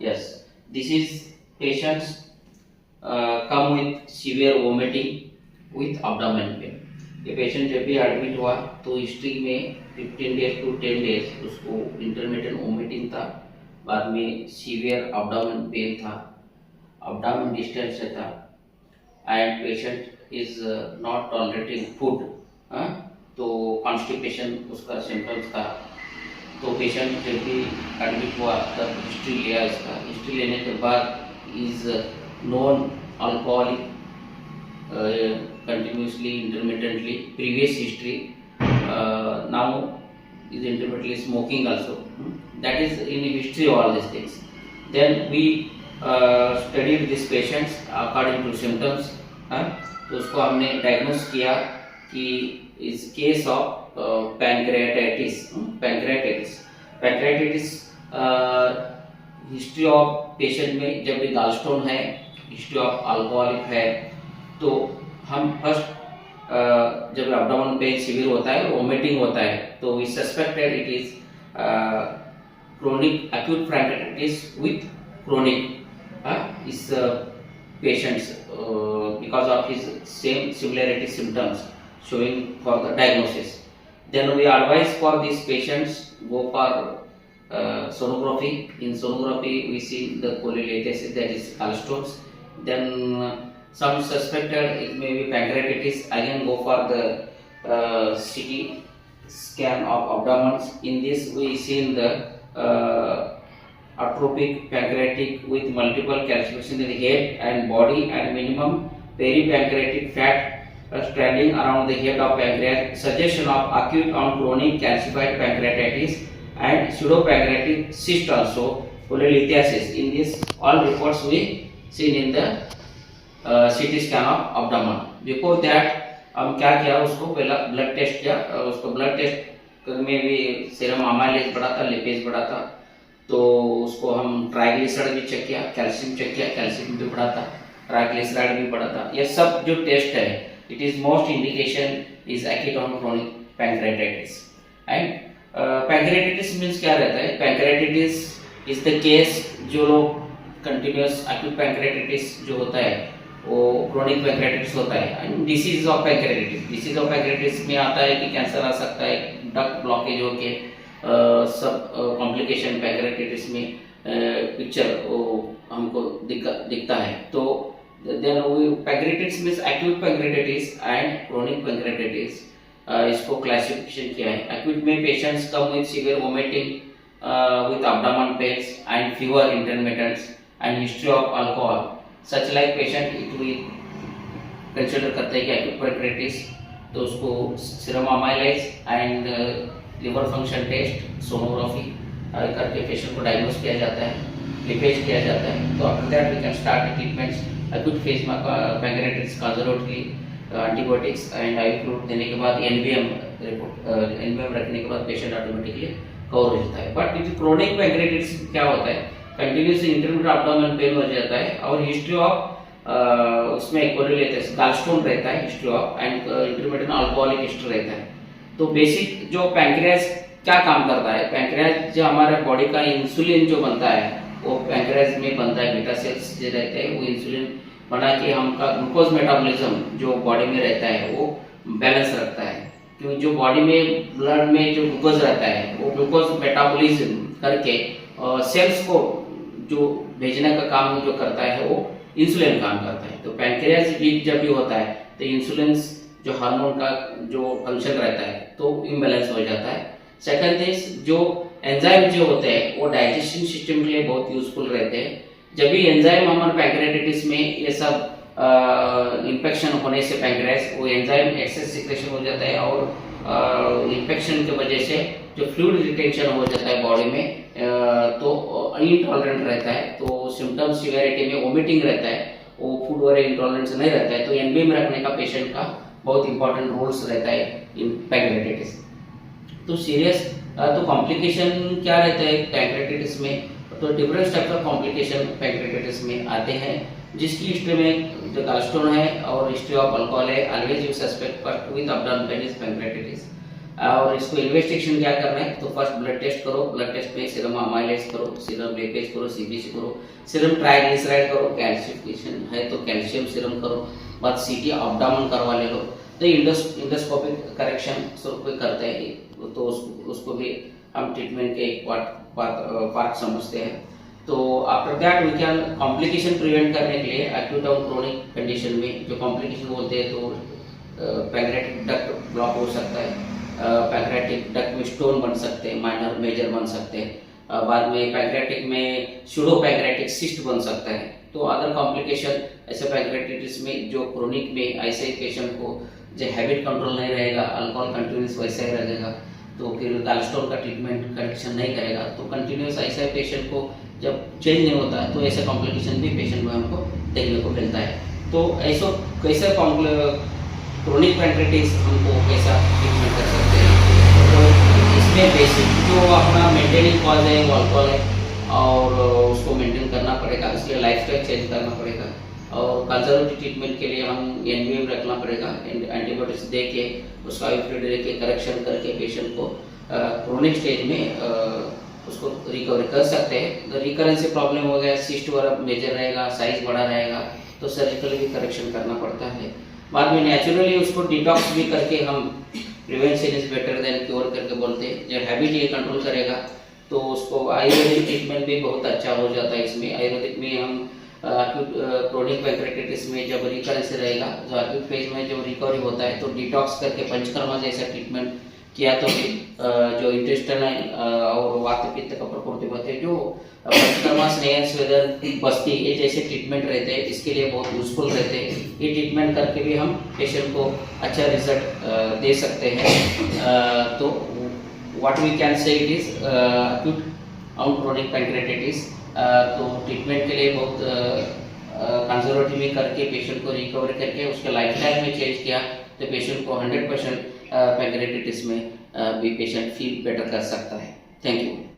Yes, this is patients come with severe vomiting with abdomen pain. ये patient जब भी admit हुआ तो हिस्ट्री में 15 डेज टू 10 डेज उसको इंटरमिटेंट वोमिटिंग था, बाद में सीवियर एब्डोमेन पेन था, एब्डोमेन डिस्टेंस था, and patient is not tolerating food, तो कॉन्स्टिपेशन उसका सिम्टम्स था। तो पेशेंट जब भी एडमिट हुआ तब हिस्ट्री लिया, इसका हिस्ट्री लेने के बाद is known alcoholic continuously intermittently, previous history, now is intermittently smoking also, that is in history all these things. Then we studied these patients according to symptoms, तो उसको हमने डायग्नोस किया कि इस case of pancreatitis history of patient में जब भी gallstone है, हिस्ट्री ऑफ अल्कोहलिक है, तो हम फर्स्ट जब एब्डोमेन पेन सीवियर होता है, वोमिटिंग होता है, तो we suspected it is chronic acute pancreatitis with chronic इस patients because of his same similarity symptoms showing for the diagnosis. Then we advise for these patients go for sonography. In sonography we see the cholelithiasis, that is gallstones. Then some suspected it may be pancreatitis, again go for the CT scan of abdomens. In this we see the atrophic pancreatic with multiple calcification in the head and body and minimum peripancreatic fat standing around the head of pancreas, suggestion of acute and chronic calcified pancreatitis and pseudopancreatic cyst also, cholelithiasis. In this all reports we seen in the CT scan of abdomen. Before that हम क्या किया, उसको पहला blood test किया, उसको blood test में भी serum amylase बढ़ा था, लिपेज बढ़ा था, तो उसको हम ट्राइग्लिसराइड भी चेक किया, कैल्शियम चेक किया, कैल्शियम भी बढ़ा था, ट्राइग्लिसराइड भी बढ़ा था। ये सब जो टेस्ट है, it is most indication is acute on chronic pancreatitis. And pancreatitis means क्या रहता है? पैंक्रेatitis इज द केस जो लोग कंटिन्यूअस एक्यूट पैंक्रेatitis जो होता है वो क्रोनिक पैंक्रेatitis होता है। एंड डिसीज ऑफ पैंक्रेatitis में आता है कि कैंसर आ सकता है, डक्ट ब्लॉकेज हो के सब कॉम्प्लिकेशन पैंक्रेatitis में पिक्चर हमको दिखता है। तो then pancreatitis means acute pancreatitis and chronic pancreatitis, इसको क्लासिफिकेशन किया है। एक्यूट में patients come with severe vomiting with abdomen pains and fever intermittents and history of alcohol, such like patient it we consider करते हैं कि acute pancreatitis, तो उसको serum amylase and liver function test, sonography करके patient को diagnose किया जाता है, लिपेज किया जाता है। तो after that we can start treatments. Acute phase में pancreatitis conservatively antibiotics and I fluid देने के बाद NBM रखने के बाद पेशेंट ऑटोमेटिकली कवर हो जाता है। बट इट क्रोनिक पैंक्रेatitis क्या होता है? कंटिन्यूस इंटरमिटेंट एब्डोमेन पेन हो जाता है और हिस्ट्री ऑफ उसमें कोरिलेटेड गॉलस्टोन रहता है, history of and intermittent alcoholic history रहता है। तो बेसिक जो पैंक्रियाज क्या काम करता है, पैंक्रियाज जो हमारे बॉडी का इंसुलिन जो बनता है वो पैंक्रियाज में बनता है, बीटा सेल्स जो रहते हैं वो इंसुलिन बना के हमका ग्लूकोज मेटाबॉलिज्म जो बॉडी में रहता है वो बैलेंस रखता है। क्योंकि जो बॉडी में ब्लड में जो ग्लूकोज रहता है वो ग्लूकोज मेटाबॉलिज्म करके सेल्स को जो भेजने का काम जो करता है वो इंसुलिन काम करता है। तो पैंक्रियाज वीक जब भी होता है तो इंसुलिन जो हार्मोन का जो फंक्शन रहता है तो इम्बैलेंस हो जाता है। सेकंड थिंग, जो एंजाइम जो होते हैं वो डाइजेशन सिस्टम के लिए बहुत यूजफुल रहते हैं। जब भी एंजाइम हमारे पैंक्रेatitis में ये सब इन्फेक्शन होने से पैंक्रियास वो एंजाइम एक्सेस सिक्रेशन हो जाता है और इन्फेक्शन की वजह से जो फ्लूइड रिटेंशन हो जाता है बॉडी में, तो इनटॉलरेंट रहता है, तो सिम्टम सिवियरिटी में वोमिटिंग रहता है, वो फूड वगैरह इंटॉलरेंस नहीं रहता है। तो NBM रखने का पेशेंट का बहुत इंपॉर्टेंट रोल्स रहता है इन पैंक्रेatitis। तो सीरियस तो कॉम्प्लिकेशन क्या रहता है पैंक्रेatitis में? तो डिफरेंट टाइप ऑफ कॉम्प्लिकेशन पैंक्रेatitis में आते हैं, जिसकी हिस्ट्री में जो गॉलस्टोन है और हिस्ट्री ऑफ अल्कोहल है, always you suspect first with abdomen pain is pancreatitis। और इसको इन्वेस्टिगेशन क्या करना है, तो फर्स्ट ब्लड टेस्ट करो, ब्लड टेस्ट में सीरम अमाइलेज करो, सीरम लेपेज करो, सीबीसी करो, सीरम ट्राइग्लिसराइड करो, कैल्शिफिकेशन है तो कैल्शियम सीरम करो, बाद सीटी अपडाउन करवा ले लो। तो इंडोस्कोपिक करेक्शन सब कोई करता है तो उसको भी हम ट्रीटमेंट के एक पार्ट समझते हैं। तो after that we can complication prevent करने के लिए एक्यूट और क्रोनिक कंडीशन में जो कॉम्प्लिकेशन बोलते हैं तो पैंक्रियाटिक डक्ट ब्लॉक हो सकता है, पैंक्रियाटिक डक्ट में स्टोन बन सकते हैं, माइनर मेजर बन सकते हैं, बाद में पैंक्रियाटिक में सूडो पैंक्रियाटिक सिस्ट बन सकता है। तो अदर कॉम्प्लिकेशन ऐसे पैंक्रियाटिस में जो क्रोनिक में ऐसे पेशेंट को जो हैबिट कंट्रोल नहीं रहेगा, अल्कोहल कंटिन्यूस वैसा ही रहेगा, तो फिर कोलेस्ट्रॉल का ट्रीटमेंट करेक्शन नहीं करेगा तो कंटिन्यूस ऐसा पेशेंट को जब चेंज नहीं होता है तो ऐसे कॉम्प्लिकेशन भी पेशेंट में हमको देखने को मिलता है। तो ऐसा कैसे क्रोनिक पैंक्रियाटिस हमको कैसा ट्रीटमेंट कर सकते हैं, तो इसमें बेसिक जो अपना मेंटेनिंग कॉज है वो अल्कोहल है और उसको मेंटेन करना पड़ेगा, इसलिए लाइफस्टाइल चेंज करना पड़ेगा और कंजर्वेटिव ट्रीटमेंट के लिए हम एनवीएम रखना पड़ेगा, एंटीबायोटिक्स दे के उसका आयुर्वेद दे के करेक्शन करके पेशेंट को क्रोनिक स्टेज में उसको रिकवरी कर सकते हैं। रिकरेंस से प्रॉब्लम हो गया, सिस्ट वगैरह मेजर रहेगा, साइज बड़ा रहेगा तो सर्जिकली भी करेक्शन करना पड़ता है। बाद में नेचुरली उसको डिटॉक्स भी करके हम prevention is better than cure करके बोलते हैं। जब हैबिट ये कंट्रोल करेगा तो उसको आयुर्वेदिक ट्रीटमेंट भी बहुत अच्छा हो जाता है। इसमें आयुर्वेदिक में हम एक्यूट क्रोनिक पैंक्रियाटिस में जब रिकरेंस रहेगा, जो एक्यूट फेज में जब रिकवरी होता है तो डिटॉक्स करके पंचकर्मा जैसा ट्रीटमेंट किया तो जो इंटेस्टाइनल और वात पित्त का प्रकृति होते हैं जो पंचकर्मा स्नेह स्वेदन बस्ती ये जैसे ट्रीटमेंट रहते हैं, इसके लिए बहुत यूजफुल रहते हैं। ये ट्रीटमेंट करके भी हम पेशेंट को अच्छा रिजल्ट दे सकते हैं। तो what we can say it is acute और क्रोनिक पैंक्रियाटिस। तो ट्रीटमेंट के लिए बहुत कंजर्वेटिव करके पेशेंट को रिकवर करके उसके लाइफस्टाइल में चेंज किया तो पेशेंट को 100% पैंक्रियाटिस में भी पेशेंट फील बेटर कर सकता है। Thank you.